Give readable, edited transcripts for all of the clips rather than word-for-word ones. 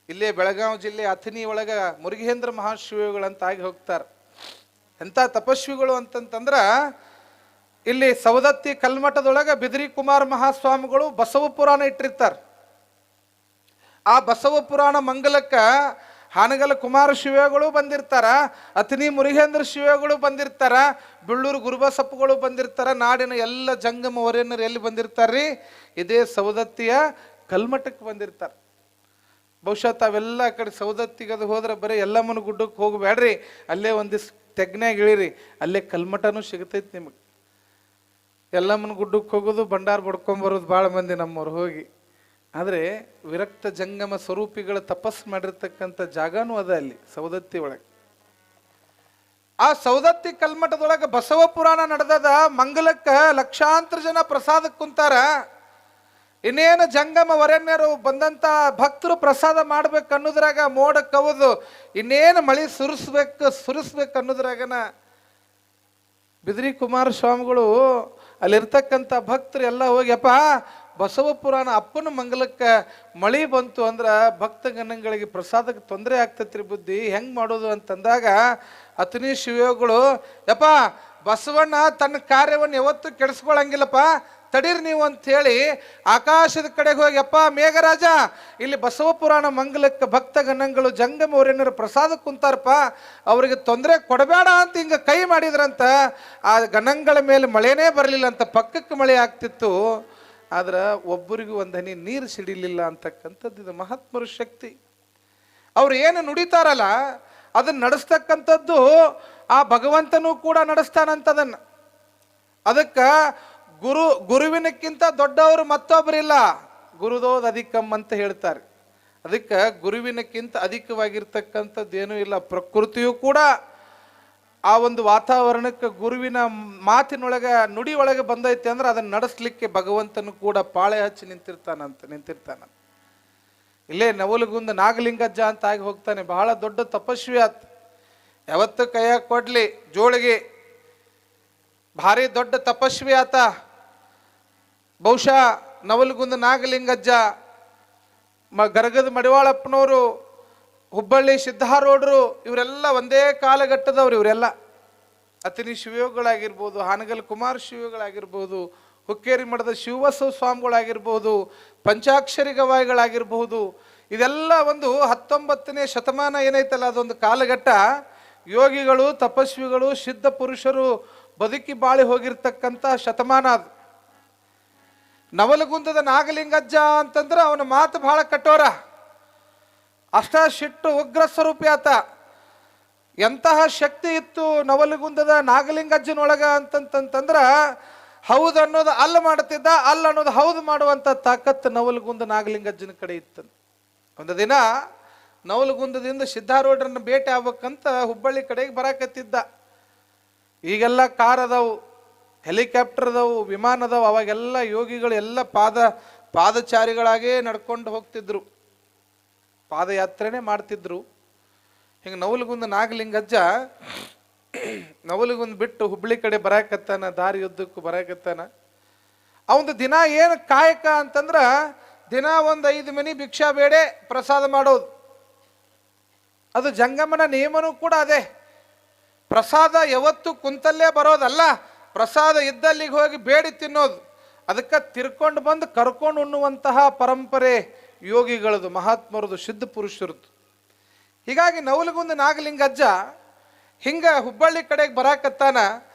ಇಲ್ಲೇ ಬೆಳಗಾವಿ ಜಿಲ್ಲೆ ಅಥಣಿ ಒಳಗ ಮುರುಘೇಂದ್ರ ಮಹಾಶಿವಗಳಂತಾಗಿ ಹೋಗ್ತಾರೆ. ಎಂಥ ತಪಸ್ವಿಗಳು ಅಂತಂತಂದ್ರ ಇಲ್ಲಿ ಸವದತ್ತಿ ಕಲ್ಮಠದೊಳಗ ಬಿದಿರಿ ಕುಮಾರ ಮಹಾಸ್ವಾಮಿಗಳು ಬಸವ ಪುರಾಣ ಇಟ್ಟಿರ್ತಾರೆ. ಆ ಬಸವ ಪುರಾಣ ಮಂಗಲಕ್ಕ ಹಾನಗಲ್ ಕುಮಾರ ಶಿವಗಳು ಬಂದಿರ್ತಾರ, ಅಥಣಿ ಮುರುಘೇಂದ್ರ ಶಿವಗಳು ಬಂದಿರ್ತಾರ, ಬಳ್ಳೂರು ಗುರುಬಸಪ್ಪಗಳು ಬಂದಿರ್ತಾರ. ನಾಡಿನ ಎಲ್ಲ ಜಂಗಮ ವರೇಣ್ಯರು ಎಲ್ಲಿ ಬಂದಿರ್ತಾರ್ರಿ? ಇದೇ ಸವದತ್ತಿಯ ಕಲ್ಮಠಕ್ಕೆ ಬಂದಿರ್ತಾರೆ. ಬಹುಶಃ ತಾವೆಲ್ಲ ಆ ಕಡೆ ಸವದತ್ತಿಗದು ಹೋದ್ರೆ ಬರೀ ಎಲ್ಲಮ್ಮನ ಗುಡ್ಡಕ್ಕೆ ಹೋಗಬೇಡ್ರಿ, ಅಲ್ಲೇ ಒಂದಿಷ್ಟು ತೆಗ್ನ್ಯಾಗ ಇಳಿರಿ, ಅಲ್ಲೇ ಕಲ್ಮಠನೂ ಸಿಗ್ತೈತಿ ನಿಮಗೆ. ಎಲ್ಲಮ್ಮನ ಗುಡ್ಡಕ್ಕೆ ಹೋಗೋದು ಭಂಡಾರ ಬಡ್ಕೊಂಬರೋದು ಭಾಳ ಮಂದಿ ನಮ್ಮವ್ರು ಹೋಗಿ. ಆದರೆ ವಿರಕ್ತ ಜಂಗಮ ಸ್ವರೂಪಿಗಳ ತಪಸ್ಸು ಮಾಡಿರ್ತಕ್ಕಂಥ ಜಾಗನೂ ಅದ ಅಲ್ಲಿ ಸವದತ್ತಿ ಒಳಗೆ. ಆ ಸವದತ್ತಿ ಕಲ್ಮಠದೊಳಗೆ ಬಸವ ಪುರಾಣ ನಡೆದದ. ಮಂಗಲಕ್ಕೆ ಲಕ್ಷಾಂತರ ಜನ ಪ್ರಸಾದಕ್ಕೆ ಕುಂತಾರ. ಇನ್ನೇನು ಜಂಗಮ ವರೇಣ್ಯರು ಬಂದಂಥ ಭಕ್ತರು ಪ್ರಸಾದ ಮಾಡ್ಬೇಕು ಅನ್ನೋದ್ರಾಗ ಮೋಡ ಕವದು ಇನ್ನೇನು ಮಳೆ ಸುರಿಸ್ಬೇಕು ಅನ್ನೋದ್ರಾಗನ ಬಿದಿರಿ ಕುಮಾರ ಸ್ವಾಮಿಗಳು ಅಲ್ಲಿರ್ತಕ್ಕಂಥ ಭಕ್ತರು ಎಲ್ಲ ಹೋಗ್ಯಪ್ಪ ಬಸವ ಪುರಾಣ ಅಪ್ಪನ ಮಂಗಲಕ್ಕೆ ಮಳೆ ಬಂತು ಅಂದ್ರೆ ಭಕ್ತಗಣಗಳಿಗೆ ಪ್ರಸಾದಕ್ಕೆ ತೊಂದರೆ ಆಗ್ತೈತ್ರಿ ಬುದ್ಧಿ, ಹೆಂಗೆ ಮಾಡೋದು ಅಂತಂದಾಗ ಅಥಣಿ ಶಿವಗಳು ಯಪ್ಪ ಬಸವಣ್ಣ ತನ್ನ ಕಾರ್ಯವನ್ನು ಯಾವತ್ತೂ ಕೆಡಿಸ್ಕೊಳಂಗಿಲ್ಲಪ್ಪ, ತಡೀರಿ ನೀವು ಅಂಥೇಳಿ ಆಕಾಶದ ಕಡೆಗೆ ಹೋಗಿ ಯಪ್ಪ ಮೇಘರಾಜ ಇಲ್ಲಿ ಬಸವ ಪುರಾಣ ಮಂಗಲಕ್ಕೆ ಭಕ್ತಗಣಗಳು ಜಂಗಮವರೇನರು ಪ್ರಸಾದ ಕುಂತಾರಪ್ಪ, ಅವರಿಗೆ ತೊಂದರೆ ಕೊಡಬೇಡ ಅಂತ ಹಿಂಗೆ ಕೈ ಮಾಡಿದ್ರಂತ. ಆ ಗಣಗಳ ಮೇಲೆ ಮಳೆನೇ ಬರಲಿಲ್ಲ ಅಂತ, ಪಕ್ಕಕ್ಕೆ ಮಳೆ ಆಗ್ತಿತ್ತು. ಆದ್ರೆ ಒಬ್ಬರಿಗೂ ಒಂದು ಹನಿ ನೀರು ಸಿಡಿಲಿಲ್ಲ ಅಂತಕ್ಕಂಥದ್ದು ಇದು ಮಹಾತ್ಮರ ಶಕ್ತಿ. ಅವ್ರು ಏನು ನುಡಿತಾರಲ್ಲ ಅದನ್ನು ನಡೆಸ್ತಕ್ಕಂಥದ್ದು ಆ ಭಗವಂತನೂ ಕೂಡ ನಡೆಸ್ತಾನಂತದನ್ನು. ಅದಕ್ಕೆ ಗುರುವಿನಕ್ಕಿಂತ ದೊಡ್ಡವರು ಮತ್ತೊಬ್ಬರಿಲ್ಲ, ಗುರುದೋದ್ ಅಧಿಕಂ ಅಂತ ಹೇಳ್ತಾರೆ. ಅದಕ್ಕೆ ಗುರುವಿನಕ್ಕಿಂತ ಅಧಿಕವಾಗಿರ್ತಕ್ಕಂಥದ್ದು ಏನೂ ಇಲ್ಲ. ಪ್ರಕೃತಿಯೂ ಕೂಡ ಆ ಒಂದು ವಾತಾವರಣಕ್ಕೆ ಗುರುವಿನ ಮಾತಿನೊಳಗೆ ನುಡಿ ಒಳಗೆ ಬಂದೈತೆ ಅಂದ್ರೆ ಅದನ್ನು ನಡೆಸಲಿಕ್ಕೆ ಭಗವಂತನು ಕೂಡ ಪಾಳೆ ಹಚ್ಚಿ ನಿಂತಿರ್ತಾನ. ಇಲ್ಲೇ ನವಲಗುಂದ ನಾಗಲಿಂಗಜ್ಜ ಅಂತ ಆಗಿ ಹೋಗ್ತಾನೆ, ಬಹಳ ದೊಡ್ಡ ತಪಸ್ವಿ ಆತ. ಯಾವತ್ತು ಕೈಯಾಗ ಕೊಡ್ಲಿ ಜೋಳಿಗೆ, ಭಾರಿ ದೊಡ್ಡ ತಪಸ್ವಿ ಆತ. ಬಹುಶಃ ನವಲಗುಂದ ನಾಗಲಿಂಗಜ್ಜ, ಗರಗದ ಮಡಿವಾಳಪ್ಪನವರು, ಹುಬ್ಬಳ್ಳಿ ಸಿದ್ಧಾರೂಢರು ಇವರೆಲ್ಲ ಒಂದೇ ಕಾಲಘಟ್ಟದವ್ರು. ಇವರೆಲ್ಲ ಅಥಣಿ ಶಿವಯೋಗಿಗಳಾಗಿರ್ಬೋದು, ಹಾನಗಲ್ ಕುಮಾರ ಶಿವಗಳಾಗಿರ್ಬೋದು, ಹುಕ್ಕೇರಿ ಮಠದ ಶಿವಬಸವ ಸ್ವಾಮಿಗಳಾಗಿರ್ಬೋದು, ಪಂಚಾಕ್ಷರಿ ಗವಾಯಿಗಳಾಗಿರ್ಬೋದು. ಇದೆಲ್ಲ ಒಂದು 19ನೇ ಶತಮಾನ ಏನೈತಲ್ಲ ಅದೊಂದು ಕಾಲಘಟ್ಟ. ಯೋಗಿಗಳು, ತಪಸ್ವಿಗಳು, ಸಿದ್ಧ ಪುರುಷರು ಬದುಕಿ ಬಾಳಿ ಹೋಗಿರ್ತಕ್ಕಂಥ ಶತಮಾನ ಅದು. ನವಲಗುಂದದ ನಾಗಲಿಂಗಜ್ಜ ಅಂತಂದ್ರೆ ಅವನ ಮಾತು ಬಹಳ ಕಠೋರ, ಅಷ್ಟ ಸಿಟ್ಟು ಉಗ್ರ ಸ್ವರೂಪಿ ಆತ. ಎಂತಹ ಶಕ್ತಿ ಇತ್ತು ನವಲಗುಂದದ ನಾಗಲಿಂಗಜ್ಜನೊಳಗ ಅಂತಂತಂದ್ರ ಹೌದು ಅನ್ನೋದು ಅಲ್ಲ ಮಾಡ್ತಿದ್ದ, ಅಲ್ಲ ಅನ್ನೋದು ಹೌದು ಮಾಡುವಂಥ ತಾಕತ್ತು ನವಲಗುಂದ ನಾಗಲಿಂಗಜ್ಜನ ಕಡೆ ಇತ್ತು. ಒಂದು ದಿನ ನವಲಗುಂದದಿಂದ ಸಿದ್ಧಾರೂಢರನ್ನ ಭೇಟಿ ಆಗ್ಬೇಕಂತ ಹುಬ್ಬಳ್ಳಿ ಕಡೆಗೆ ಬರಾಕತ್ತಿದ್ದ. ಈಗೆಲ್ಲ ಕಾರ್ ಅದಾವು, ಹೆಲಿಕಾಪ್ಟರ್ ಅದಾವು, ವಿಮಾನ ಅದಾವು. ಅವಾಗೆಲ್ಲ ಯೋಗಿಗಳು ಎಲ್ಲ ಪಾದಚಾರಿಗಳಾಗೇ ನಡ್ಕೊಂಡು ಹೋಗ್ತಿದ್ರು, ಪಾದಯಾತ್ರೆನೇ ಮಾಡ್ತಿದ್ರು. ಹಿಂಗೆ ನವಲಗುಂದ ನಾಗಲಿಂಗಜ್ಜ ನವಲಗುಂದ ಬಿಟ್ಟು ಹುಬ್ಬಳ್ಳಿ ಕಡೆ ಬರಾಕತ್ತಾನ, ದಾರಿಯುದ್ದಕ್ಕೂ ಬರಾಕತ್ತಾನ. ಅವಂದು ದಿನ ಏನು ಕಾಯಕ ಅಂತಂದ್ರ ದಿನ ಒಂದು 5 ಮನಿ ಭಿಕ್ಷಾ ಬೇಡೆ ಪ್ರಸಾದ ಮಾಡೋದು. ಅದು ಜಂಗಮನ ನಿಯಮನೂ ಕೂಡ ಅದೇ. ಪ್ರಸಾದ ಯಾವತ್ತು ಕುಂತಲ್ಲೇ ಬರೋದಲ್ಲ, ಪ್ರಸಾದ ಇದ್ದಲ್ಲಿಗೆ ಹೋಗಿ ಬೇಡಿ ತಿನ್ನೋದು. ಅದಕ್ಕೆ ತಿರ್ಕೊಂಡು ಬಂದು ಕರ್ಕೊಂಡು ಉಣ್ಣುವಂತಹ ಪರಂಪರೆ ಯೋಗಿಗಳದು, ಮಹಾತ್ಮರದು, ಸಿದ್ಧ ಪುರುಷರದು. ಹೀಗಾಗಿ ನವಲಗುಂದ ನಾಗಲಿಂಗಜ್ಜ ಹಿಂಗೆ ಹುಬ್ಬಳ್ಳಿ ಕಡೆಗೆ ಬರಾಕತ್ತಾನ.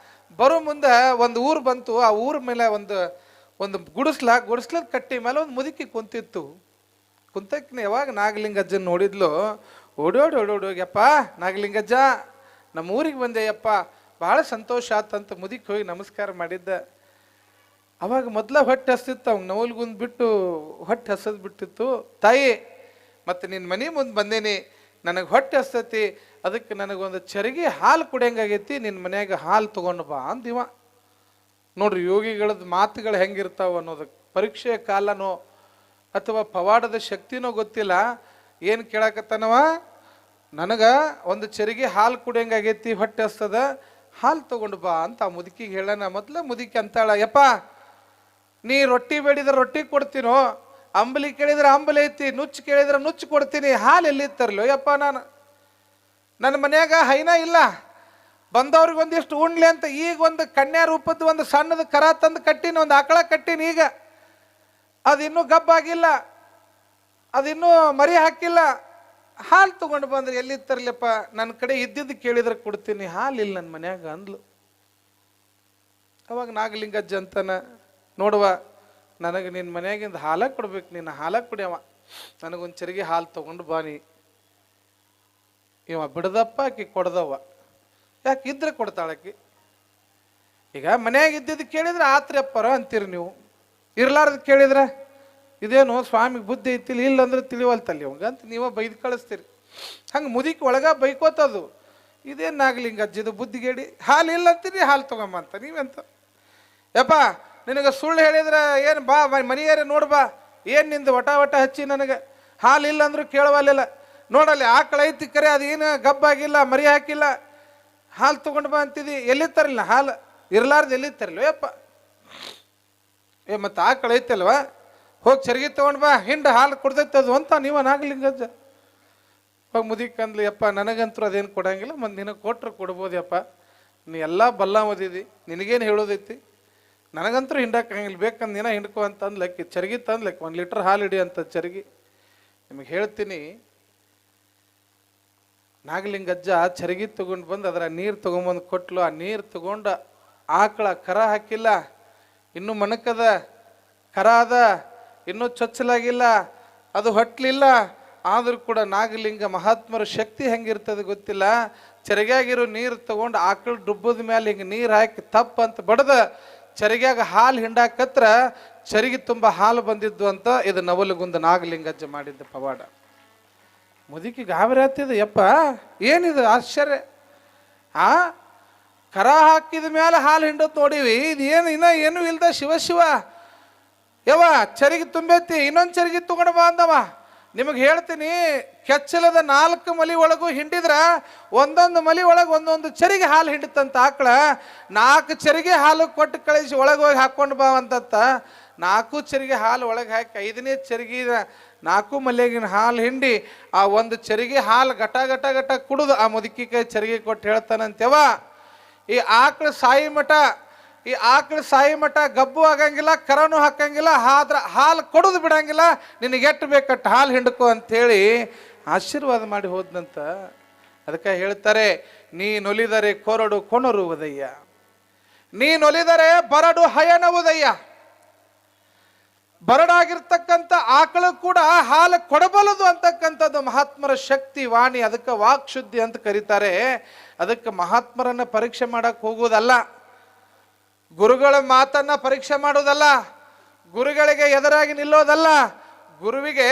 ಬರೋ ಮುಂದೆ ಒಂದು ಊರು ಬಂತು. ಆ ಊರ ಮೇಲೆ ಒಂದು ಗುಡಿಸ್ಲದ ಕಟ್ಟಿ ಮೇಲೆ ಒಂದು ಮುದುಕಿ ಕುಂತಿತ್ತು. ಕುಂತಕ್ಕಿನ ಯಾವಾಗ ನಾಗಲಿಂಗಜ್ಜನ ನೋಡಿದ್ಲು, ಓಡೋಗ್ಯಪ್ಪ ನಾಗಲಿಂಗಜ್ಜ ನಮ್ಮ ಊರಿಗೆ ಬಂದೆಯಪ್ಪ, ಭಾಳ ಸಂತೋಷ ಆತಂತ ಮುದುಕಿ ಹೋಗಿ ನಮಸ್ಕಾರ ಮಾಡಿದ್ದ. ಅವಾಗ ಮೊದಲ ಹೊಟ್ಟೆ ಹಸ್ತಿತ್ತು ಅವ್ನು, ನವಲಗುಂದ ಬಿಟ್ಟು ಹೊಟ್ಟೆ ಹಸದ್ ಬಿಟ್ಟಿತ್ತು. ತಾಯಿ ಮತ್ತು ನಿನ್ನ ಮನೆ ಮುಂದೆ ಬಂದೇನಿ, ನನಗೆ ಹೊಟ್ಟೆ ಹಸ್ತೈತಿ, ಅದಕ್ಕೆ ನನಗೊಂದು ಚರಿಗೆ ಹಾಲು ಕುಡಿಯಂಗಾಗೈತಿ, ನಿನ್ನ ಮನ್ಯಾಗ ಹಾಲು ತೊಗೊಂಡು ಬಾ ಅಂದಿವ. ನೋಡ್ರಿ ಯೋಗಿಗಳದ್ದು ಮಾತುಗಳು ಹೆಂಗಿರ್ತಾವ ಅನ್ನೋದಕ್ಕೆ. ಪರೀಕ್ಷೆಯ ಕಾಲನೋ ಅಥವಾ ಪವಾಡದ ಶಕ್ತಿನೋ ಗೊತ್ತಿಲ್ಲ, ಏನು ಕೇಳಕತ್ತಾನವ, ನನಗೆ ಒಂದು ಚರಿಗೆ ಹಾಲು ಕುಡಿಯಂಗಾಗೈತಿ, ಹೊಟ್ಟೆ ಹಸ್ತದ, ಹಾಲು ತೊಗೊಂಡು ಬಾ ಅಂತ ಆ ಮುದುಕಿಗೆ ಹೇಳೋಣ. ಮೊದಲ ಮುದುಕಿ ಅಂತಾಳ, ಯಪ್ಪ ನೀ ರೊಟ್ಟಿ ಬೇಡಿದ್ರೆ ರೊಟ್ಟಿ ಕೊಡ್ತೀನೋ, ಅಂಬಲಿ ಕೇಳಿದ್ರೆ ಅಂಬಲಿ ಐತಿ, ನುಚ್ಚು ಕೇಳಿದ್ರೆ ನುಚ್ಚು ಕೊಡ್ತೀನಿ, ಹಾಲು ಎಲ್ಲಿ ತರಲು ಯಪ್ಪ ನಾನು? ನನ್ನ ಮನ್ಯಾಗ ಹೈನ ಇಲ್ಲ, ಬಂದವ್ರಿಗೆ ಒಂದಿಷ್ಟು ಉಣ್ಲಿ ಅಂತ ಈಗ ಒಂದು ಕನ್ಯಾ ರೂಪದ ಒಂದು ಸಣ್ಣದ ಕರ ತಂದು ಕಟ್ಟೀನಿ, ಒಂದು ಆಕಳ ಕಟ್ಟೀನಿ. ಈಗ ಅದಿನ್ನೂ ಗಬ್ಬಾಗಿಲ್ಲ, ಅದಿನ್ನೂ ಮರಿ ಹಾಕಿಲ್ಲ. ಹಾಲು ತಗೊಂಡು ಬಂದ್ರೆ ಎಲ್ಲಿ ತರಲಿಪ್ಪ? ನನ್ನ ಕಡೆ ಇದ್ದಿದ್ದು ಕೇಳಿದ್ರೆ ಕೊಡ್ತೀನಿ, ಹಾಲಿಲ್ಲ ನನ್ನ ಮನ್ಯಾಗ ಅಂದ್ಲು. ಅವಾಗ ನಾಗಲಿಂಗಜ್ಜ ಅಂತಾನ, ನೋಡುವ ನನಗೆ ನಿನ್ನ ಮನ್ಯಾಗಿಂದ ಹಾಲ ಕೊಡ್ಬೇಕು, ನಿನ್ನ ಹಾಲ ಕುಡಿಯವ, ನನಗೊಂದು ಚರಿಗೆ ಹಾಲು ತಗೊಂಡು ಬಾನಿ. ಇವ ಬಿಡದಪ್ಪ, ಆಕಿ ಕೊಡ್ದವ. ಯಾಕೆ ಇದ್ರೆ ಕೊಡ್ತಾಳಕಿ. ಈಗ ಮನ್ಯಾಗ ಇದ್ದಿದ್ದು ಕೇಳಿದ್ರೆ ಆತ್ರಿ ಅಪ್ಪರ ಅಂತೀರಿ ನೀವು, ಇರ್ಲಾರ್ದು ಕೇಳಿದ್ರೆ ಇದೇನು ಸ್ವಾಮಿಗೆ ಬುದ್ಧಿ ಐತಿಲ್ಲ, ಇಲ್ಲಂದ್ರೆ ತಿಳಿವಲ್ತಲ್ಲಿ ಅವಂಗ ಅಂತ ನೀವ ಬೈದು ಕಳಿಸ್ತೀರಿ. ಹಂಗೆ ಮುದಿಕ್ ಒಳಗ ಬೈಕೋತದು. ಇದೇನು ನಾಗಲಿಂಗಜ್ಜಿದು ಬುದ್ಧಿಗೇಡಿ, ಹಾಲು ಇಲ್ಲ ಅಂತೀರಿ, ಹಾಲು ತಗೊಂಬ ಅಂತ ನೀವೆಂತ? ಯಪ್ಪ ನಿನಗೆ ಸುಳ್ಳು ಹೇಳಿದ್ರೆ ಏನು, ಬಾ ಮನೆಯಾರೆ ನೋಡು ಬಾ, ಏನು ನಿಂದು ವಟ ವಟ ಹಚ್ಚಿ ನನಗೆ ಹಾಲು ಇಲ್ಲ ಅಂದ್ರೂ ಕೇಳವಲ್ಲ. ನೋಡಲ್ಲಿ ಆಕಳ ಐತಿ ಕರೆ, ಅದೇನು ಗಬ್ಬಾಗಿಲ್ಲ, ಮರಿ ಹಾಕಿಲ್ಲ, ಹಾಲು ತಗೊಂಡು ಬಾ ಅಂತಿದ್ದಿ. ಎಲ್ಲಿ ತರಲಿಲ್ಲ ಹಾಲು? ಇರ್ಲಾರ್ದು ಎಲ್ಲಿ ತರಲಿಲ್ಲ ಯಪ್ಪ? ಮತ್ತು ಆಕಳ ಐತಲ್ವ, ಹೋಗಿ ಚರ್ಗಿ ತೊಗೊಂಡು ಬಾ, ಹಿಂಡು ಹಾಲು ಕೊಡ್ತೈತೆ ಅದು ಅಂತ ನೀವ ನಾಗಲಿಂಗಜ್ಜ. ಹೋಗಿ ಮುದಿಕಂದ್ಲಿ, ಯಪ್ಪ ನನಗಂತೂ ಅದೇನು ಕೊಡಂಗಿಲ್ಲ, ಮತ್ತು ನಿನಗೆ ಕೊಟ್ರೆ ಕೊಡ್ಬೋದು ಯಪ್ಪ, ನೀ ಎಲ್ಲ ಬಲ್ಲ ಓದಿದಿ, ನಿನಗೇನು ಹೇಳೋದೈತಿ, ನನಗಂತೂ ಹಿಂಡಕ್ಕಂಗಿಲ್ಲ, ಬೇಕಂದು ನೀನ ಹಿಂಡ್ಕೊ ಅಂತ ಅಂದ್ಲಕ್ಕಿ. ಚರ್ಗಿ ತಂದ್ಲಕ್ಕಿ, 1 ಲೀಟ್ರ್ ಹಾಲು ಹಿಡಿ ಅಂತ ಚರ್ಗಿ. ನಿಮಗೆ ಹೇಳ್ತೀನಿ, ನಾಗಲಿಂಗಜ್ಜ ಚರಗಿ ತಗೊಂಡು ಬಂದು ಅದರ ನೀರು ತೊಗೊಂಬಂದು ಕೊಟ್ಲು. ಆ ನೀರು ತಗೊಂಡು ಆಕಳ ಕರ ಹಾಕಿಲ್ಲ, ಇನ್ನೂ ಮಣಕದ ಕರ ಅದ, ಇನ್ನೂ ಚೊಚ್ಚಲಾಗಿಲ್ಲ, ಅದು ಹೊಟ್ಲಿಲ್ಲ. ಆದರೂ ಕೂಡ ನಾಗಲಿಂಗ ಮಹಾತ್ಮರ ಶಕ್ತಿ ಹೆಂಗಿರ್ತದೆ ಗೊತ್ತಿಲ್ಲ, ಚರಿಗ್ಯಾಗಿರೋ ನೀರು ತಗೊಂಡು ಆಕಳ ಡುಬ್ಬದ ಮೇಲೆ ಹಿಂಗೆ ನೀರು ಹಾಕಿ ತಪ್ಪ ಅಂತ ಬಡ್ದ ಚರಿಗ್ಯಾಗ ಹಾಲು ಹಿಂಡಾಕತ್ರ ಚರಿಗೆ ತುಂಬ ಹಾಲು ಬಂದಿದ್ದು ಅಂತ. ಇದು ನವಲಗುಂದ ನಾಗಲಿಂಗಜ್ಜ ಮಾಡಿದ್ದ ಪವಾಡ. ಮುದುಕಿ ಗಾಬರಿ ಆಗ್ತಿದೆ, ಯಪ್ಪ ಏನಿದು ಆಶ್ಚರ್ಯ, ಆ ಕರ ಹಾಕಿದ ಮೇಲೆ ಹಾಲು ಹಿಂಡತ್ ನೋಡಿವಿ, ಇದು ಏನು ಇನ್ನೂ ಏನೂ ಇಲ್ದ ಶಿವ ಯವ ಚರಿಗೆ ತುಂಬೈತಿ, ಇನ್ನೊಂದು ಚರಿಗೆ ತಗೊಂಡು ಬಾ ಅಂದವ. ನಿಮಗೆ ಹೇಳ್ತೀನಿ, ಕೆಚ್ಚಲದ 4 ಮಲಿ ಒಳಗೂ ಹಿಂಡಿದ್ರ ಒಂದೊಂದು ಮಲಿ ಒಳಗೆ ಒಂದೊಂದು ಚರಿಗೆ ಹಾಲು ಹಿಂಡಿತಂತ ಆಕಳ. 4 ಚರಿಗೆ ಹಾಲು ಕೊಟ್ಟು ಕಳಿಸಿ ಒಳಗೆ ಹೋಗಿ ಹಾಕ್ಕೊಂಡು ಬಾ ಅಂತಂತ 4 ಚರಿಗೆ ಹಾಲು ಒಳಗೆ ಹಾಕಿ 5ನೇ ಚರಿಗೆ 4 ಮಲೆಗಿನ ಹಾಲು ಹಿಂಡಿ ಆ ಒಂದು ಚರಿಗೆ ಹಾಲು ಗಟ ಗಟ ಗಟ ಕುಡಿದು ಆ ಮುದುಕಿ ಕೈ ಚರಿಗೆ ಕೊಟ್ಟು ಹೇಳ್ತಾನಂತೆವ, ಈ ಆಕಳ ಸಾಯಿ ಮಠ ಗಬ್ಬು ಆಗಂಗಿಲ್ಲ, ಕರನು ಹಾಕಂಗಿಲ್ಲ, ಆದ್ರ ಹಾಲು ಕೊಡೋದು ಬಿಡಂಗಿಲ್ಲ, ನಿನಗೆ ಎಟ್ಟು ಬೇಕಟ್ಟು ಹಾಲು ಹಿಂಡ್ಕೊ ಅಂಥೇಳಿ ಆಶೀರ್ವಾದ ಮಾಡಿ ಹೋದ್ನಂತ. ಅದಕ್ಕೆ ಹೇಳ್ತಾರೆ, ನೀನೊಲಿದರೆ ಕೊರಡು ಕೊನರುವುದಯ್ಯ, ನೀನೊಲಿದರೆ ಬರಡು ಹಯನವುದಯ್ಯ. ಬರಡಾಗಿರ್ತಕ್ಕಂಥ ಆಕಳು ಕೂಡ ಹಾಲು ಕೊಡಬಲ್ಲದು ಅಂತಕ್ಕಂಥದ್ದು ಮಹಾತ್ಮರ ಶಕ್ತಿ ವಾಣಿ. ಅದಕ್ಕೆ ವಾಕ್ಶುದ್ಧಿ ಅಂತ ಕರೀತಾರೆ. ಅದಕ್ಕೆ ಮಹಾತ್ಮರನ್ನ ಪರೀಕ್ಷೆ ಮಾಡಕ್ಕೆ ಹೋಗುವುದಲ್ಲ, ಗುರುಗಳ ಮಾತನ್ನ ಪರೀಕ್ಷೆ ಮಾಡೋದಲ್ಲ, ಗುರುಗಳಿಗೆ ಎದುರಾಗಿ ನಿಲ್ಲೋದಲ್ಲ, ಗುರುವಿಗೆ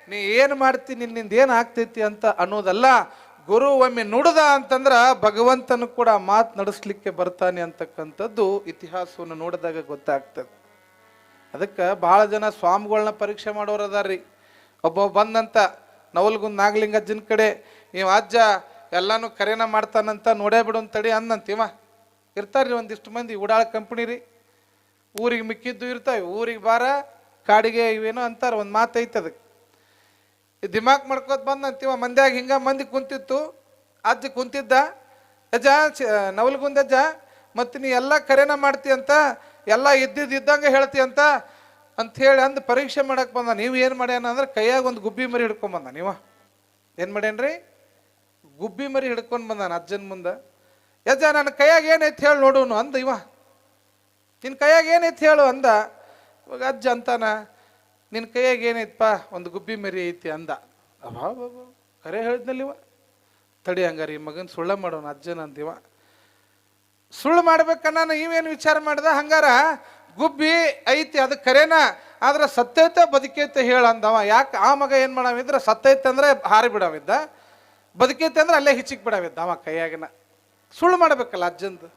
ನೀ ಏನು ಮಾಡ್ತೀನಿ, ನಿನ್ನಿಂದ ಏನು ಆಗ್ತೈತಿ ಅಂತ ಅನ್ನೋದಲ್ಲ. ಗುರು ಒಮ್ಮೆ ನುಡಿದ ಅಂತಂದ್ರ ಭಗವಂತನು ಕೂಡ ಮಾತು ನಡೆಸ್ಲಿಕ್ಕೆ ಬರ್ತಾನೆ ಅಂತಕ್ಕಂಥದ್ದು ಇತಿಹಾಸವನ್ನು ನೋಡಿದಾಗ ಗೊತ್ತಾಗ್ತದೆ. ಅದಕ್ಕೆ ಭಾಳ ಜನ ಸ್ವಾಮಿಗಳನ್ನ ಪರೀಕ್ಷೆ ಮಾಡೋರು ಅದಾರ್ರಿ. ಒಬ್ಬ ಬಂದಂತ ನವಲಗುಂದ ನಾಗಲಿಂಗಜ್ಜನ ಕಡೆ, ಇವ ಅಜ್ಜ ಎಲ್ಲಾನು ಕರೆನ ಮಾಡ್ತಾನಂತ, ನೋಡೇ ಬಿಡು ಅಂತಡಿ ಅಂದಂತೀವ. ಇರ್ತಾರ್ರಿ ಒಂದಿಷ್ಟು ಮಂದಿ ಉಡಾಳ ಕಂಪ್ನಿ ರೀ, ಊರಿಗೆ ಮಿಕ್ಕಿದ್ದು ಇರ್ತಾವೆ, ಊರಿಗೆ ಬಾರ ಕಾಡಿಗೆ ಇವೇನೋ ಅಂತಾರೆ, ಒಂದು ಮಾತು ಐತೆ ಅದಕ್ಕೆ. ದಿಮಾಕ್ ಮಾಡ್ಕೋತ ಬಂದಂತೀವ. ಮಂದ್ಯಾಗ ಹಿಂಗ ಮಂದಿ ಕುಂತಿತ್ತು, ಅಜ್ಜ ಕುಂತಿದ್ದ, ಅಜ್ಜ ನವಲಗುಂದ ಅಜ್ಜ ಮತ್ತು ನೀ ಎಲ್ಲ ಕರೆನ ಮಾಡ್ತಿ ಅಂತ, ಎಲ್ಲ ಇದ್ದಂಗೆ ಹೇಳ್ತಿ ಅಂತ ಹೇಳಿ ಅಂದು ಪರೀಕ್ಷೆ ಮಾಡಕ್ಕೆ ಬಂದ. ನೀವು ಏನು ಮಾಡ್ಯಾನ ಅಂದ್ರೆ ಕೈಯಾಗ ಒಂದು ಗುಬ್ಬಿ ಮರಿ ಹಿಡ್ಕೊಂಬಂದ. ನೀವ ಏನು ಮಾಡ್ಯಾನ್ರಿ? ಗುಬ್ಬಿ ಮರಿ ಹಿಡ್ಕೊಂಡು ಬಂದಾನ ಅಜ್ಜನ ಮುಂದೆ. ಯಜ್ಜ ನನ್ನ ಕೈಯಾಗ ಏನೈತಿ ಹೇಳಿ ನೋಡೋನು ಅಂದ. ಇವ ನಿನ್ನ ಕೈಯಾಗ ಏನೈತಿ ಹೇಳು ಅಂದ. ಇವಾಗ ಅಜ್ಜ ಅಂತಾನ, ನಿನ್ನ ಕೈಯಾಗ ಏನೈತಪ್ಪ? ಒಂದು ಗುಬ್ಬಿ ಮರಿ ಐತಿ ಅಂದ. ಅಬಾ ಕರೆ ಹೇಳಿದ್ನಲ್ಲಿವ, ತಡಿ ಹಂಗಾರ ಈ ಮಗನ ಸುಳ್ಳ ಮಾಡೋನು ಅಜ್ಜನ ಅಂದಿವ. ಸುಳ್ಳು ಮಾಡ್ಬೇಕನ್ನ ಇವೇನು ವಿಚಾರ ಮಾಡ್ದ, ಹಂಗಾರ ಗುಬ್ಬಿ ಐತಿ ಅದು ಕರೆನ, ಆದ್ರೆ ಸತ್ತೈತೆ ಬದುಕೈತೆ ಹೇಳ ಅಂದವ. ಯಾಕೆ ಆ ಮಗ ಏನು ಮಾಡವಿದ್ರೆ, ಸತ್ತೈತೆ ಅಂದ್ರೆ ಹಾರಿ ಬಿಡವಿದ್ದ, ಬದುಕೈತೆ ಅಂದ್ರೆ ಅಲ್ಲೇ ಹಿಚ್ಚಿಕ್ ಬಿಡವಿದ್ದ ಅವ ಕೈಯಾಗಿನ. ಸುಳ್ಳು ಮಾಡ್ಬೇಕಲ್ಲ ಅಜ್ಜಂದು.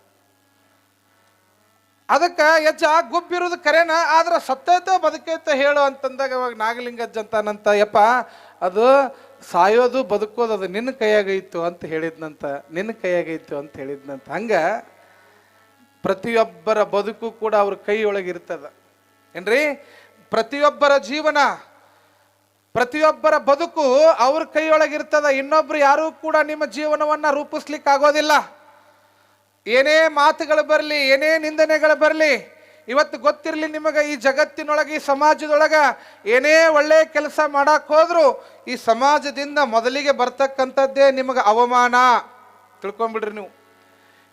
ಅದಕ್ಕೆ ಯಜ್ಜ ಗುಬ್ಬಿರೋದು ಕರೆನ, ಆದ್ರೆ ಸತ್ತೈತೆ ಬದುಕೈತೆ ಹೇಳು ಅಂತಂದಾಗ ಅವಾಗ ನಾಗಲಿಂಗಜ್ಜ ಅಂತಾನಂತ, ಯಪ್ಪ ಅದು ಸಾಯೋದು ಬದುಕೋದು ಅದು ನಿನ್ನ ಕೈಯಾಗೈತು ಅಂತ ಹೇಳಿದ್ನಂತ, ನಿನ್ನ ಕೈಯಾಗೈತು ಅಂತ ಹೇಳಿದ್ನಂತ. ಹಂಗ ಪ್ರತಿಯೊಬ್ಬರ ಬದುಕು ಕೂಡ ಅವ್ರ ಕೈಯೊಳಗಿರ್ತದ ಏನ್ರಿ. ಪ್ರತಿಯೊಬ್ಬರ ಜೀವನ ಪ್ರತಿಯೊಬ್ಬರ ಬದುಕು ಅವ್ರ ಕೈಯೊಳಗಿರ್ತದ. ಇನ್ನೊಬ್ರು ಯಾರೂ ಕೂಡ ನಿಮ್ಮ ಜೀವನವನ್ನ ರೂಪಿಸ್ಲಿಕ್ಕೆ ಆಗೋದಿಲ್ಲ. ಏನೇ ಮಾತುಗಳು ಬರಲಿ, ಏನೇ ನಿಂದನೆಗಳು ಬರಲಿ, ಇವತ್ತು ಗೊತ್ತಿರಲಿ ನಿಮಗೆ, ಈ ಜಗತ್ತಿನೊಳಗೆ, ಈ ಸಮಾಜದೊಳಗ ಏನೇ ಒಳ್ಳೆ ಕೆಲಸ ಮಾಡಕ್ ಹೋದ್ರು ಈ ಸಮಾಜದಿಂದ ಮೊದಲಿಗೆ ಬರ್ತಕ್ಕಂಥದ್ದೇ ನಿಮಗೆ ಅವಮಾನ. ತಿಳ್ಕೊಂಬಿಡ್ರಿ ನೀವು.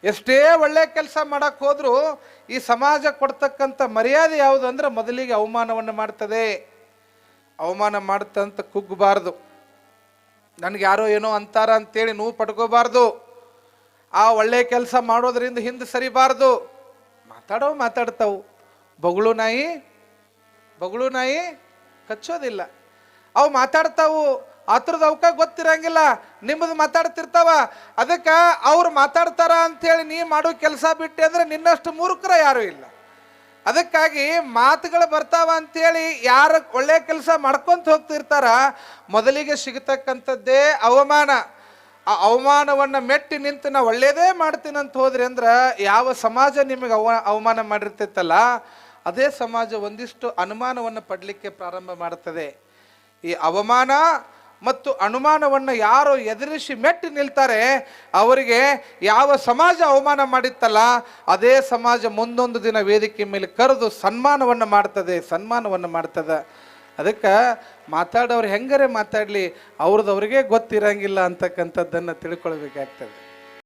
ಎಷ್ಟೇ ಒಳ್ಳೆ ಕೆಲಸ ಮಾಡಕ್ ಹೋದ್ರು ಈ ಸಮಾಜ ಕೊಡ್ತಕ್ಕಂಥ ಮರ್ಯಾದೆ ಯಾವುದು ಅಂದ್ರೆ ಮೊದಲಿಗೆ ಅವಮಾನವನ್ನು ಮಾಡ್ತದೆ. ಅವಮಾನ ಮಾಡುತ್ತಂತ ಕುಗ್ಗಬಾರ್ದು. ನನಗೆ ಯಾರೋ ಏನೋ ಅಂತಾರ ಅಂತೇಳಿ ನೋವು ಪಡ್ಕೋಬಾರ್ದು. ಆ ಒಳ್ಳೆ ಕೆಲಸ ಮಾಡೋದ್ರಿಂದ ಹಿಂದೆ ಸರಿಬಾರ್ದು. ಮಾತಾಡ್ತಾವು. ಬೊಗಳು ನಾಯಿ ಕಚ್ಚೋದಿಲ್ಲ. ಅವು ಮಾತಾಡ್ತಾವು, ಅದ್ರದ್ದು ಅವಕ್ಕ ಗೊತ್ತಿರಂಗಿಲ್ಲ, ನಿಮ್ಮದು ಮಾತಾಡ್ತಿರ್ತಾವ. ಅದಕ್ಕೆ ಅವ್ರು ಮಾತಾಡ್ತಾರ ಅಂಥೇಳಿ ನೀ ಮಾಡೋ ಕೆಲಸ ಬಿಟ್ಟೆ ಅಂದ್ರೆ ನಿನ್ನಷ್ಟು ಮೂರ್ಖರ ಯಾರೂ ಇಲ್ಲ. ಅದಕ್ಕಾಗಿ ಮಾತುಗಳು ಬರ್ತಾವ ಅಂಥೇಳಿ ಯಾರು ಒಳ್ಳೆ ಕೆಲಸ ಮಾಡ್ಕೊಂತ ಹೋಗ್ತಿರ್ತಾರ ಮೊದಲಿಗೆ ಸಿಗತಕ್ಕಂಥದ್ದೇ ಅವಮಾನ. ಆ ಅವಮಾನವನ್ನು ಮೆಟ್ಟಿ ನಿಂತು ನಾ ಒಳ್ಳೇದೇ ಮಾಡ್ತೀನಿ ಅಂತ ಹೋದ್ರಿ ಅಂದ್ರೆ ಯಾವ ಸಮಾಜ ನಿಮಗೆ ಅವಮಾನ ಮಾಡಿರ್ತೈತಲ್ಲ ಅದೇ ಸಮಾಜ ಒಂದಿಷ್ಟು ಅನುಮಾನವನ್ನು ಪಡಲಿಕ್ಕೆ ಪ್ರಾರಂಭ ಮಾಡ್ತದೆ. ಈ ಅವಮಾನ ಮತ್ತು ಅನುಮಾನವನ್ನು ಯಾರು ಎದುರಿಸಿ ಮೆಟ್ಟಿ ನಿಲ್ತಾರೆ ಅವರಿಗೆ ಯಾವ ಸಮಾಜ ಅವಮಾನ ಮಾಡಿತ್ತಲ್ಲ ಅದೇ ಸಮಾಜ ಮುಂದೊಂದು ದಿನ ವೇದಿಕೆ ಮೇಲೆ ಕರೆದು ಸನ್ಮಾನವನ್ನು ಮಾಡ್ತದೆ. ಅದಕ್ಕೆ ಮಾತಾಡೋರು ಹೆಂಗರೆ ಮಾತಾಡಲಿ, ಅವ್ರದ್ದು ಅವ್ರಿಗೆ ಗೊತ್ತಿರಂಗಿಲ್ಲ ಅಂತಕ್ಕಂಥದ್ದನ್ನು ತಿಳ್ಕೊಳ್ಬೇಕಾಗ್ತದೆ.